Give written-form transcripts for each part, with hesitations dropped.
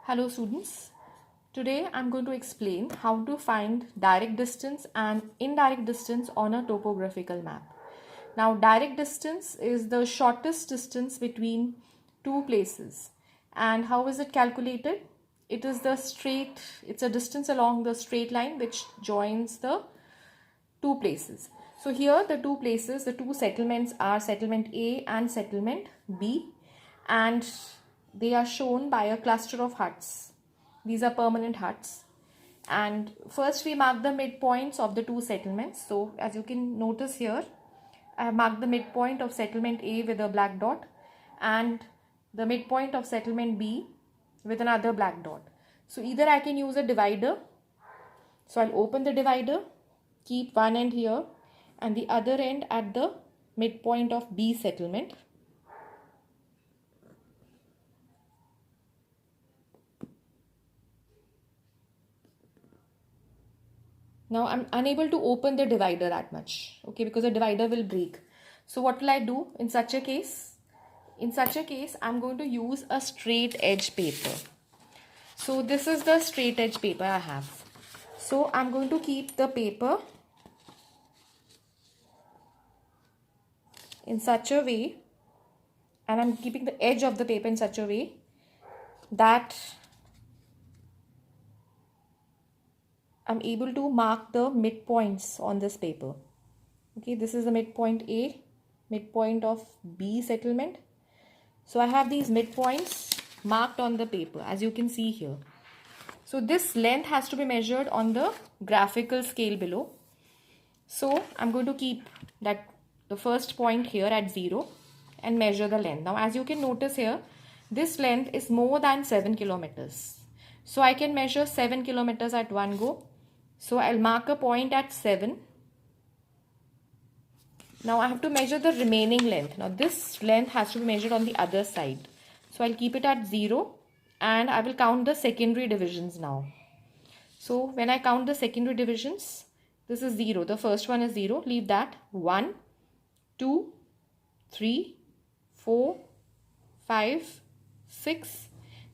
Hello students, today I'm going to explain how to find direct distance and indirect distance on a topographical map. Now direct distance is the shortest distance between two places, and how is it calculated? It's a distance along the straight line which joins the two places. So here the two settlements are settlement A and settlement B, and they are shown by a cluster of huts. These are permanent huts. And first we mark the midpoints of the two settlements. So as you can notice here, I have marked the midpoint of settlement A with a black dot and the midpoint of settlement B with another black dot. So either I can use a divider. So I'll open the divider, keep one end here and the other end at the midpoint of B settlement. Now I'm unable to open the divider that much, okay, because the divider will break. So what will I do in such a case? In such a case, I'm going to use a straight edge paper. So this is the straight edge paper I have. So I'm going to keep the paper in such a way, and I'm keeping the edge of the paper in such a way that I'm able to mark the midpoints on this paper. Okay, this is the midpoint A, midpoint of B settlement. So I have these midpoints marked on the paper as you can see here. So this length has to be measured on the graphical scale below. So I'm going to keep the first point here at 0 and measure the length. Now as you can notice here, this length is more than 7 kilometers. So I can measure 7 kilometers at one go. So I'll mark a point at 7. Now I have to measure the remaining length. Now this length has to be measured on the other side. So I'll keep it at 0 and I will count the secondary divisions now. So when I count the secondary divisions, this is 0. The first one is 0. Leave that. 1, 2, 3, 4, 5, 6.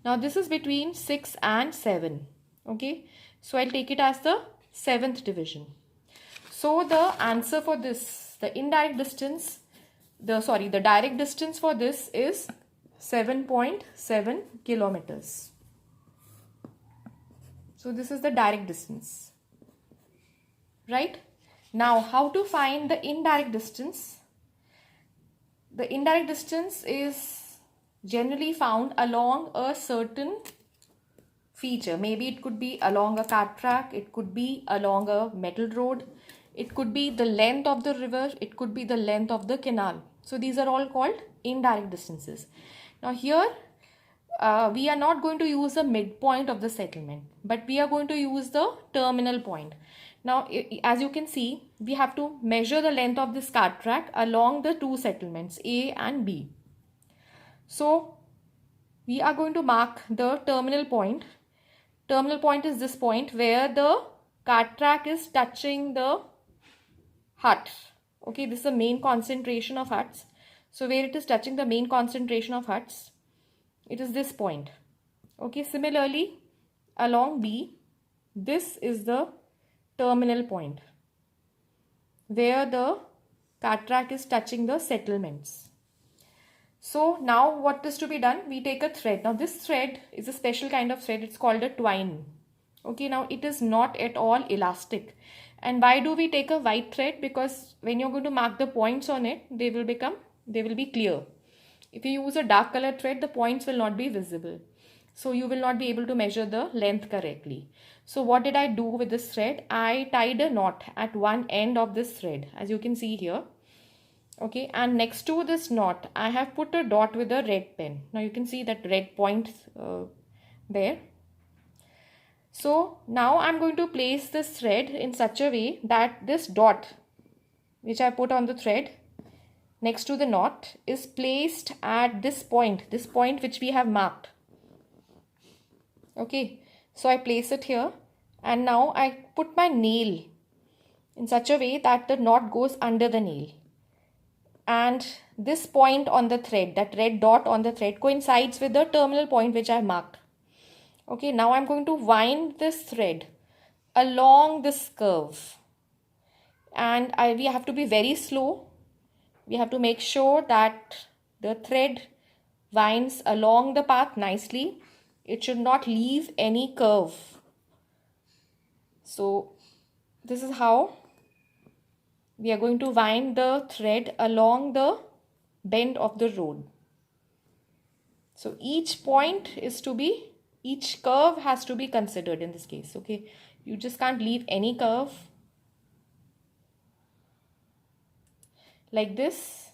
Now this is between 6 and 7. Okay. So I'll take it as the 7th division. So the answer for this, the direct distance for this is 7.7 kilometers. So this is the direct distance. Right? Now how to find the indirect distance? The indirect distance is generally found along a certain feature. Maybe it could be along a cart track, it could be along a metal road, it could be the length of the river, it could be the length of the canal. So these are all called indirect distances. Now here we are not going to use the midpoint of the settlement, but we are going to use the terminal point. Now as you can see, we have to measure the length of this cart track along the two settlements A and B. So we are going to mark the terminal point. Terminal point is this point where the cart track is touching the hut. Okay, this is the main concentration of huts. So where it is touching the main concentration of huts, it is this point. Okay, similarly along B, this is the terminal point where the cart track is touching the settlements. So now what is to be done? We take a thread. Now this thread is a special kind of thread. It's called a twine. Okay, now it is not at all elastic. And why do we take a white thread? Because when you're going to mark the points on it, they will be clear. If you use a dark color thread, the points will not be visible. So you will not be able to measure the length correctly. So what did I do with this thread? I tied a knot at one end of this thread, as you can see here. Okay, and next to this knot, I have put a dot with a red pen. Now you can see that red point there. So now I'm going to place this thread in such a way that this dot which I put on the thread next to the knot is placed at this point which we have marked. Okay, so I place it here and now I put my nail in such a way that the knot goes under the nail. And this point on the thread, that red dot on the thread, coincides with the terminal point which I marked. Okay, now I'm going to wind this thread along this curve, and we have to be very slow. We have to make sure that the thread winds along the path nicely. It should not leave any curve. So this is how we are going to wind the thread along the bend of the road. So each curve has to be considered in this case. Okay, you just can't leave any curve like this.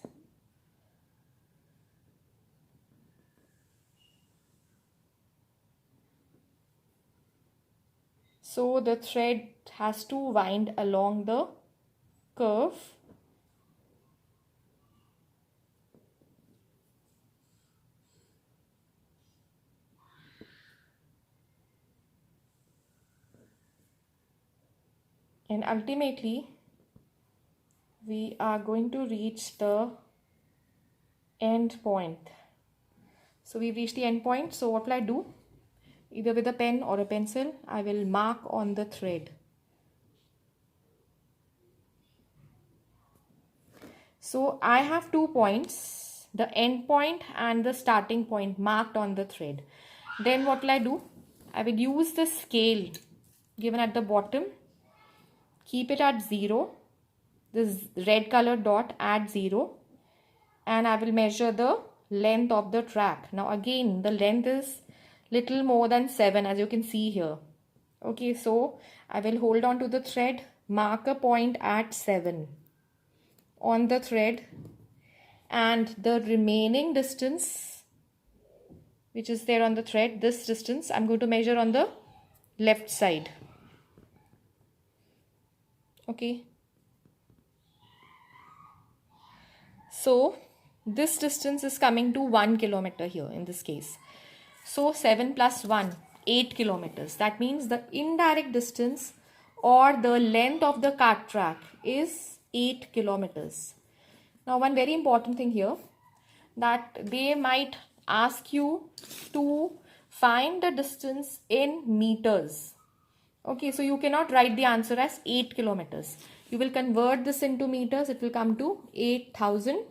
So the thread has to wind along the curve. And ultimately, we are going to reach the end point. So we've reached the end point. So what will I do? Either with a pen or a pencil, I will mark on the thread. So I have 2 points, the end point and the starting point marked on the thread. Then what will I do? I will use the scale given at the bottom, keep it at 0, this red color dot at 0, and I will measure the length of the track. Now again, the length is little more than 7, as you can see here. Okay, so I will hold on to the thread, mark a point at 7 on the thread, and the remaining distance which is there on the thread, this distance I'm going to measure on the left side. Okay, so this distance is coming to 1 kilometer here in this case. So 7 plus 1, 8 kilometers. That means the indirect distance or the length of the cart track is 8 kilometers. Now one very important thing here, that they might ask you to find the distance in meters. Okay, so you cannot write the answer as 8 kilometers. You will convert this into meters. It will come to 8,000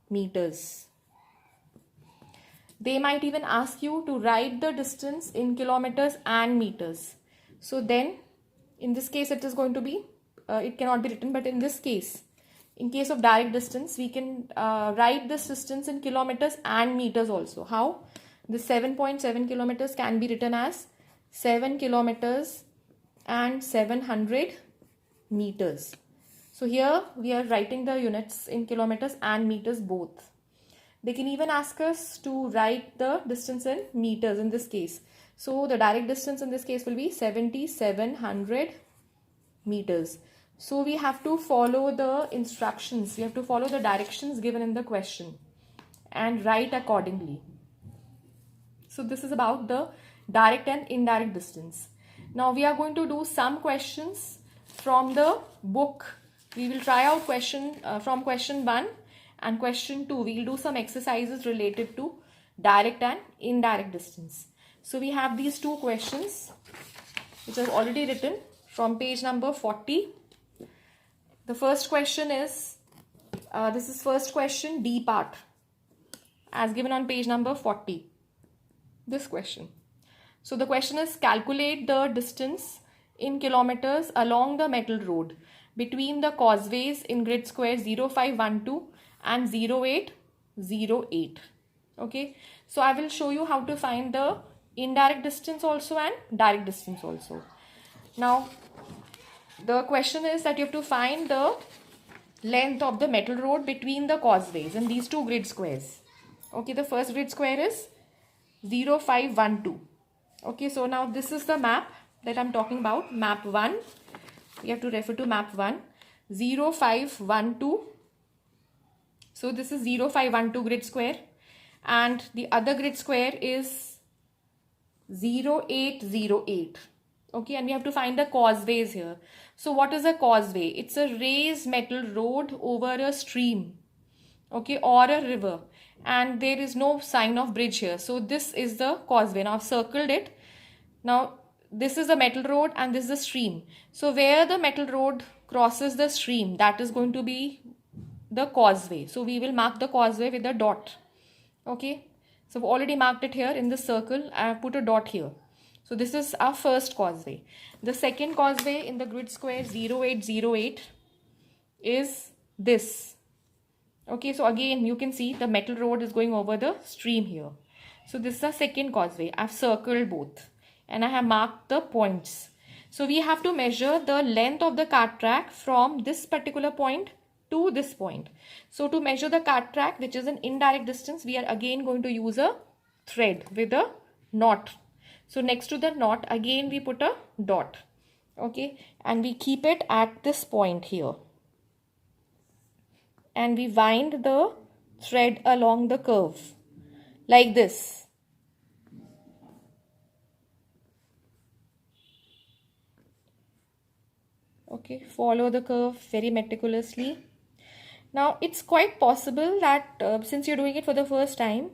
meters. They might even ask you to write the distance in kilometers and meters. So then in this case it is going to be, it cannot be written, but in this case, in case of direct distance, we can write this distance in kilometers and meters also. How? The 7.7 kilometers can be written as 7 kilometers and 700 meters. So here we are writing the units in kilometers and meters both. They can even ask us to write the distance in meters in this case. So the direct distance in this case will be 7,700 meters. So we have to follow the instructions, we have to follow the directions given in the question and write accordingly. So this is about the direct and indirect distance. Now we are going to do some questions from the book. We will try out from question 1 and question 2. We will do some exercises related to direct and indirect distance. So we have these 2 questions which I've already written from page number 40. The first question is, this is first question, D part, as given on page number 40. This question. So the question is, calculate the distance in kilometers along the metal road between the causeways in grid square 0512 and 0808. Okay. So I will show you how to find the indirect distance also and direct distance also. Now, the question is that you have to find the length of the metal road between the causeways in these 2 grid squares. Okay, the first grid square is 0512. Okay, so now this is the map that I'm talking about, map 1. We have to refer to map 1, 0512. So this is 0512 grid square, and the other grid square is 0808. Okay, and we have to find the causeways here. So what is a causeway? It's a raised metal road over a stream, okay, or a river, and there is no sign of bridge here. So this is the causeway. Now I've circled it. Now this is the metal road and this is the stream. So where the metal road crosses the stream, that is going to be the causeway. So we will mark the causeway with a dot. Okay, so I've already marked it here in the circle. I have put a dot here. So this is our first causeway. The second causeway in the grid square 0808 is this. Okay, so again you can see the metal road is going over the stream here. So this is the second causeway. I've circled both and I have marked the points. So we have to measure the length of the cart track from this particular point to this point. So to measure the cart track, which is an indirect distance, we are again going to use a thread with a knot. So next to the knot, again we put a dot. Okay, and we keep it at this point here. And we wind the thread along the curve like this. Okay, follow the curve very meticulously. Now it's quite possible that since you're doing it for the first time,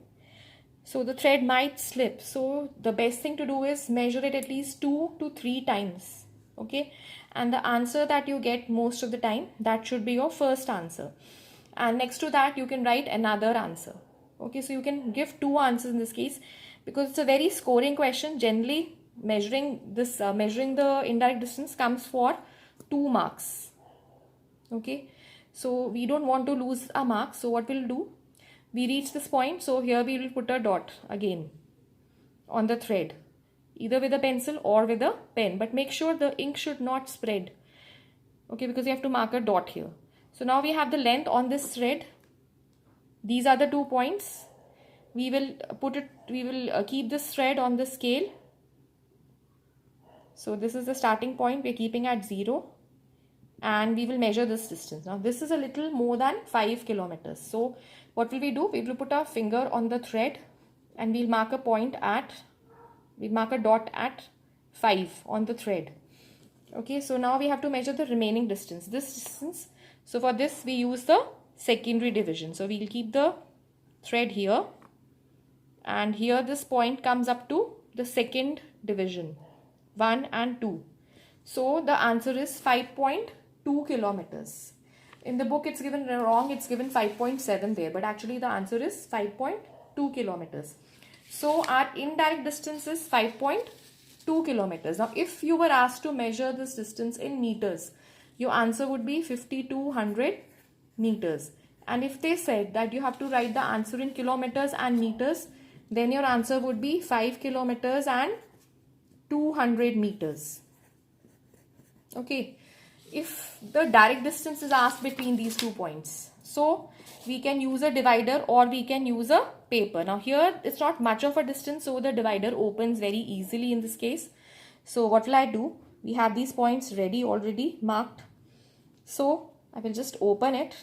so the thread might slip. So the best thing to do is measure it at least 2 to 3 times. Okay, and the answer that you get most of the time, that should be your first answer. And next to that you can write another answer. Okay, so you can give 2 answers in this case because it's a very scoring question. Generally measuring the indirect distance comes for 2 marks. Okay, so we don't want to lose a mark. So what we'll do, we reach this point, so here we will put a dot again on the thread, either with a pencil or with a pen, but make sure the ink should not spread. Okay, because you have to mark a dot here. So now we have the length on this thread. These are the 2 points. We will keep this thread on the scale. So this is the starting point. We're keeping at 0 and we will measure this distance. Now this is a little more than 5 kilometers. So what will we do? We will put our finger on the thread and we'll mark a dot at 5 on the thread. Okay, so now we have to measure the remaining distance, this distance. So for this we use the secondary division. So we'll keep the thread here and here this point comes up to the second division, 1 and 2. So the answer is 5.2 kilometers. In the book it's given wrong, it's given 5.7 there, but actually the answer is 5.2 kilometers. So our indirect distance is 5.2 kilometers. Now if you were asked to measure this distance in meters, your answer would be 5200 meters. And if they said that you have to write the answer in kilometers and meters, then your answer would be 5 kilometers and 200 meters. Okay, if the direct distance is asked between these 2 points, so we can use a divider or we can use a paper. Now here it's not much of a distance, so the divider opens very easily in this case. So what will I do? We have these points ready, already marked. So I will just open it,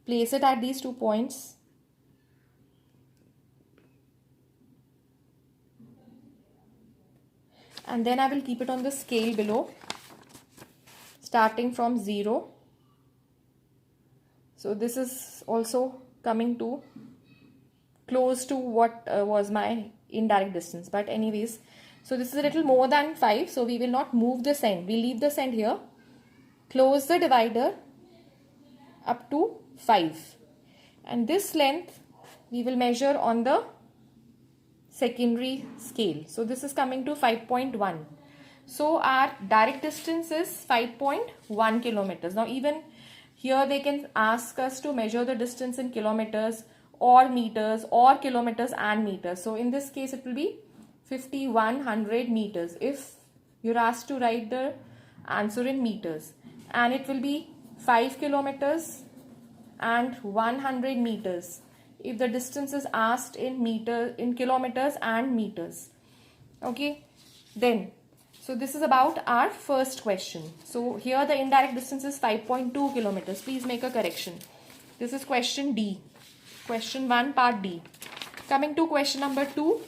place it at these 2 points, and then I will keep it on the scale below, starting from 0. So this is also coming to close to what was my indirect distance, but anyways, so this is a little more than 5, so we will not move this end. We leave this end here, close the divider up to 5, and this length we will measure on the secondary scale. So this is coming to 5.1. So our direct distance is 5.1 kilometers. Now even here they can ask us to measure the distance in kilometers or meters or kilometers and meters. So in this case it will be 5100 meters if you're asked to write the answer in meters, and it will be 5 kilometers and 100 meters if the distance is asked in kilometers and meters. Okay, then so this is about our first question. So here the indirect distance is 5.2 kilometers. Please make a correction. This is question D, question 1 part D. Coming to question number 2,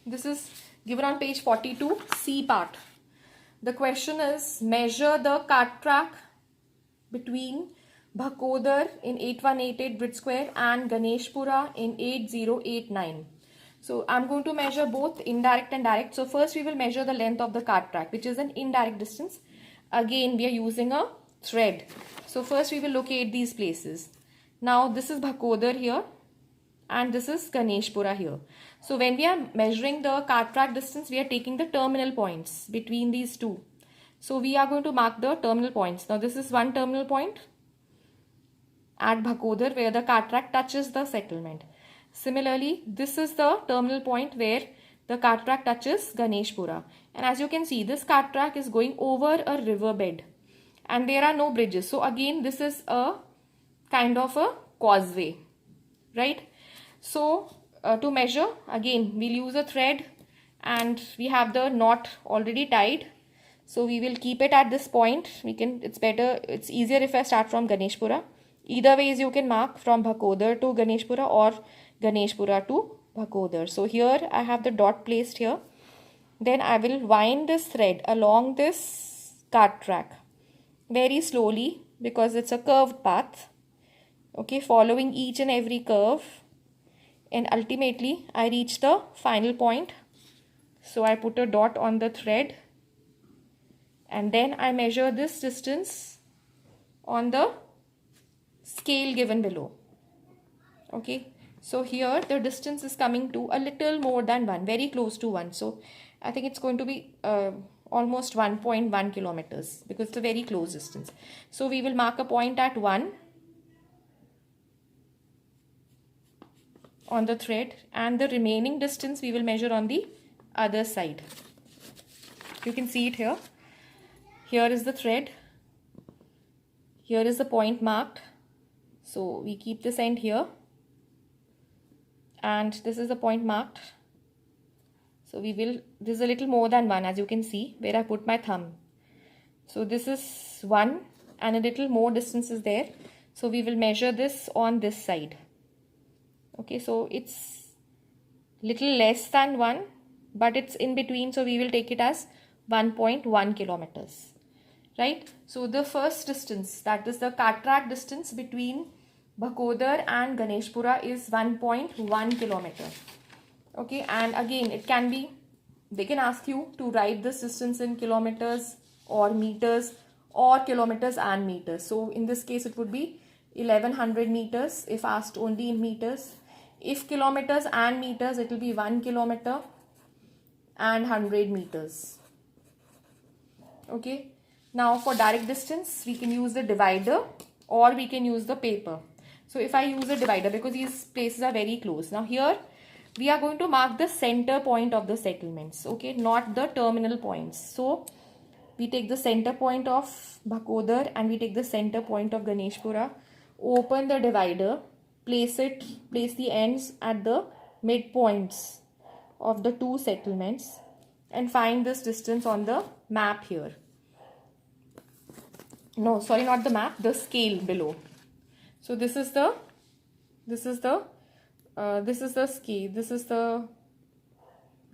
this is given on page 42, C part. The question is, measure the cart track between Bhakodar in 8188 Bridge Square and Ganeshpura in 8089. So I'm going to measure both indirect and direct. So first we will measure the length of the cart track, which is an indirect distance. Again we are using a thread. So first we will locate these places. Now this is Bhakodar here and this is Ganeshpura here. So when we are measuring the cart track distance, we are taking the terminal points between these two. So we are going to mark the terminal points. Now this is one terminal point at Bhakodar where the cart track touches the settlement. Similarly, this is the terminal point where the cart track touches Ganeshpura. And as you can see, this cart track is going over a river bed and there are no bridges. So again, this is a kind of a causeway, right? So to measure, again, we'll use a thread and we have the knot already tied. So we will keep it at this point. It's easier if I start from Ganeshpura. Either ways you can mark from Bhakodar to Ganeshpura or Ganeshpura to Bhakodar. So here I have the dot placed here. Then I will wind this thread along this cart track very slowly because it's a curved path. Okay, following each and every curve. And ultimately I reach the final point. So I put a dot on the thread and then I measure this distance on the scale given below. Okay, so here the distance is coming to a little more than 1, very close to 1. So I think it's going to be almost 1.1 kilometers because it's a very close distance. So we will mark a point at 1 on the thread and the remaining distance we will measure on the other side. You can see it here. Here is the thread. Here is the point marked. So we keep this end here. And this is the point marked. So this is a little more than 1 as you can see where I put my thumb. So this is 1 and a little more distance is there. So we will measure this on this side. Okay, so it's little less than 1 but it's in between, so we will take it as 1.1 kilometers, right? So the first distance, that is the cart track distance between Bhakodar and Ganeshpura is 1.1 kilometer. Okay, and again they can ask you to write this distance in kilometers or meters or kilometers and meters. So in this case it would be 1100 meters if asked only in meters. If kilometers and meters, it will be 1 kilometer and 100 meters. Okay. Now for direct distance, we can use the divider or we can use the paper. So if I use a divider, because these places are very close. Now here we are going to mark the center point of the settlements. Okay, not the terminal points. So we take the center point of Bhakodar and we take the center point of Ganeshpura. Open the divider. Place the ends at the midpoints of the two settlements and find this distance on the map here. No, sorry, not the map, the scale below. So this is the scale, this is the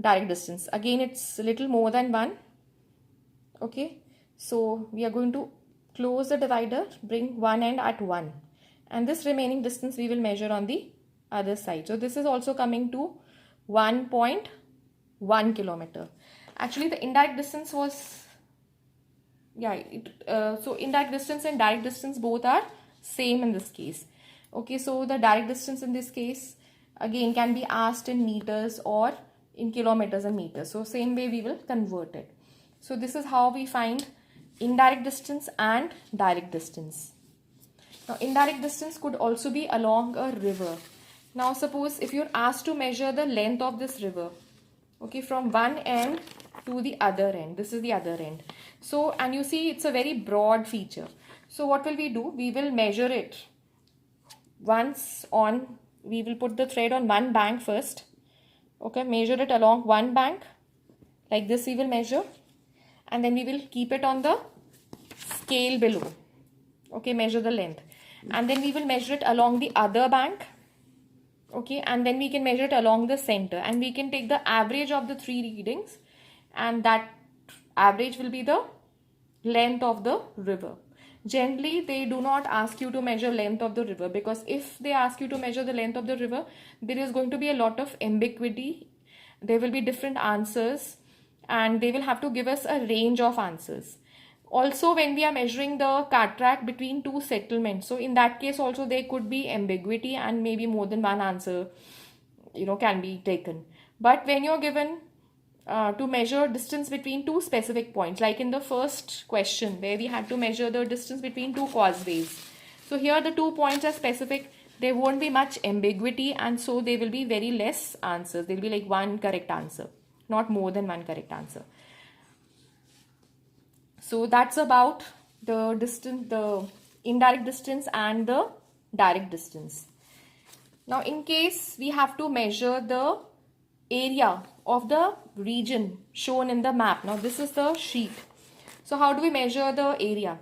direct distance. Again, it's a little more than 1. Okay, so we are going to close the divider, bring one end at 1. And this remaining distance we will measure on the other side. So this is also coming to 1.1 kilometer. Actually, the indirect distance was, so indirect distance and direct distance both are same in this case. Okay, so the direct distance in this case again can be asked in meters or in kilometers and meters. So same way we will convert it. So this is how we find indirect distance and direct distance. Now, indirect distance could also be along a river. Now, suppose if you're asked to measure the length of this river, okay, from one end to the other end. This is the other end. So, and you see it's a very broad feature. So, what will we do? We will measure it we will put the thread on one bank first. Okay, measure it along one bank. Like this we will measure. And then we will keep it on the scale below. Okay, measure the length. And then we will measure it along the other bank. Okay, and then we can measure it along the center. And we can take the average of the 3 readings. And that average will be the length of the river. Generally, they do not ask you to measure length of the river, because if they ask you to measure the length of the river, there is going to be a lot of ambiguity. There will be different answers and they will have to give us a range of answers. Also, when we are measuring the cataract between two settlements, so in that case also there could be ambiguity and maybe more than one answer can be taken. But when you're given to measure distance between two specific points, like in the first question where we had to measure the distance between two causeways, so here the 2 points are specific, there won't be much ambiguity, and so there will be very less answers. There will be like one correct answer, not more than one correct answer. So that's about the distance, the indirect distance and the direct distance. Now in case we have to measure the area of the region shown in the map. Now this is the sheet. So how do we measure the area?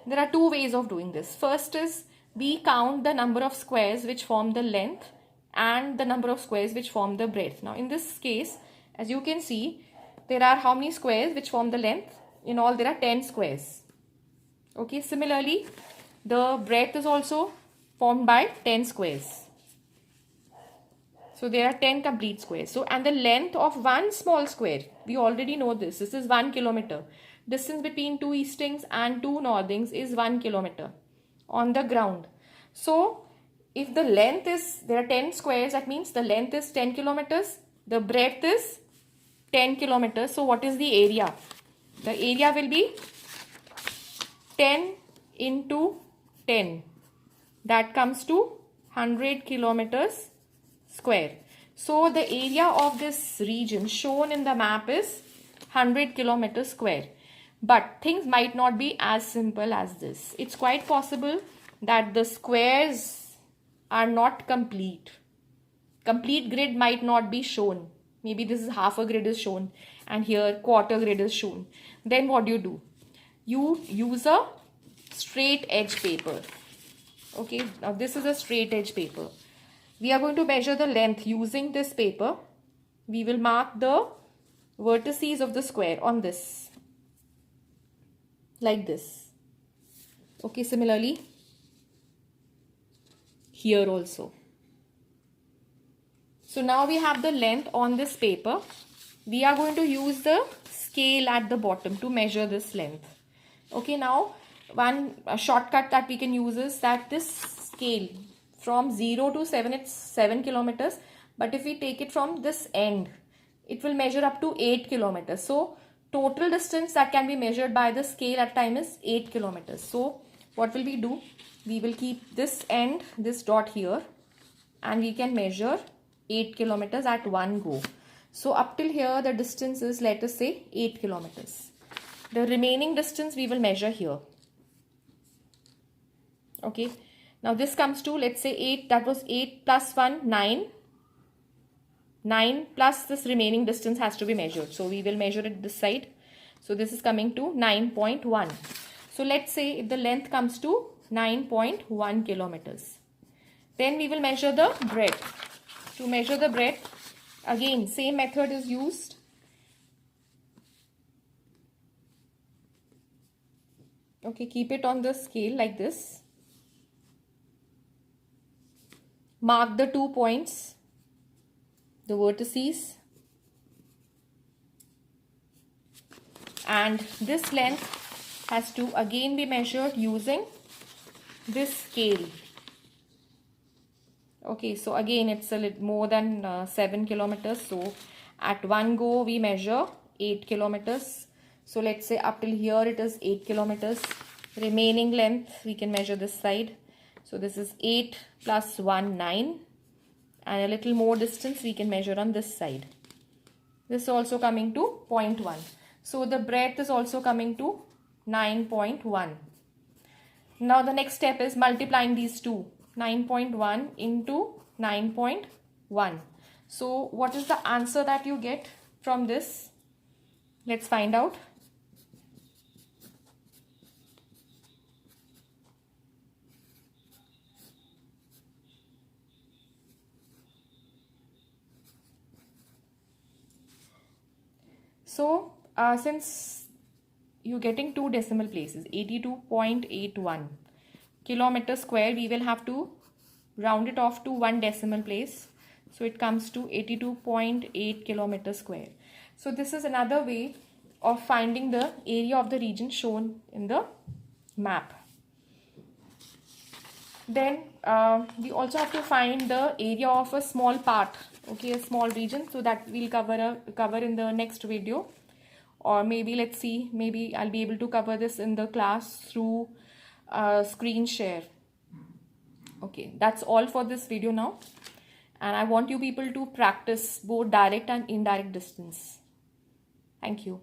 There are two ways of doing this. First is we count the number of squares which form the length and the number of squares which form the breadth. Now in this case, as you can see, there are how many squares which form the length? In all there are 10 squares. Okay, similarly the breadth is also formed by 10 squares. So there are 10 complete squares. So, and the length of one small square, we already know this. This is 1 kilometer. Distance between two eastings and two northings is 1 kilometer on the ground. So if the length is, there are 10 squares, that means the length is 10 kilometers. The breadth is 10 kilometers. So what is the area? The area will be 10 into 10. That comes to 100 kilometers square. So the area of this region shown in the map is 100 kilometers square. But things might not be as simple as this. It's quite possible that the squares are not complete. Complete grid might not be shown. Maybe this is half a grid is shown and here quarter grid is shown. Then what do? You use a straight edge paper. Okay, now this is a straight edge paper. We are going to measure the length using this paper. We will mark the vertices of the square on this, like this. Okay, similarly here also. So now we have the length on this paper. We are going to use the scale at the bottom to measure this length. Okay, now one shortcut that we can use is that this scale from 0 to 7, it's 7 kilometers. But if we take it from this end, it will measure up to 8 kilometers. So total distance that can be measured by the scale at time is 8 kilometers. So what will we do? We will keep this end, this dot here, and we can measure 8 kilometers at one go. So up till here the distance is, let us say, 8 kilometers. The remaining distance we will measure here. Okay. Now this comes to, let's say 8, that was 8 plus 1, 9. 9 plus this remaining distance has to be measured. So we will measure it this side. So this is coming to 9.1. So let's say if the length comes to 9.1 kilometers. Then we will measure the breadth. To measure the breadth, again same method is used. Okay, keep it on the scale like this. Mark the 2 points, the vertices, and this length has to again be measured using this scale. Okay, so again it's a little more than 7 kilometers. So at one go we measure 8 kilometers. So let's say up till here it is 8 kilometers. Remaining length we can measure this side. So this is 8 plus 1, 9. And a little more distance we can measure on this side. This is also coming to 0.1. So the breadth is also coming to 9.1. Now the next step is multiplying these two. 9.1 into 9.1. So what is the answer that you get from this? Let's find out. So since you're getting two decimal places, 82.81 kilometer square. We will have to round it off to one decimal place, so it comes to 82.8 kilometer square. So this is another way of finding the area of the region shown in the map. Then we also have to find the area of a small part, okay, a small region. So that we'll cover in the next video, or maybe let's see, maybe I'll be able to cover this in the class through screen share. Okay, that's all for this video now, and I want you people to practice both direct and indirect distance. Thank you.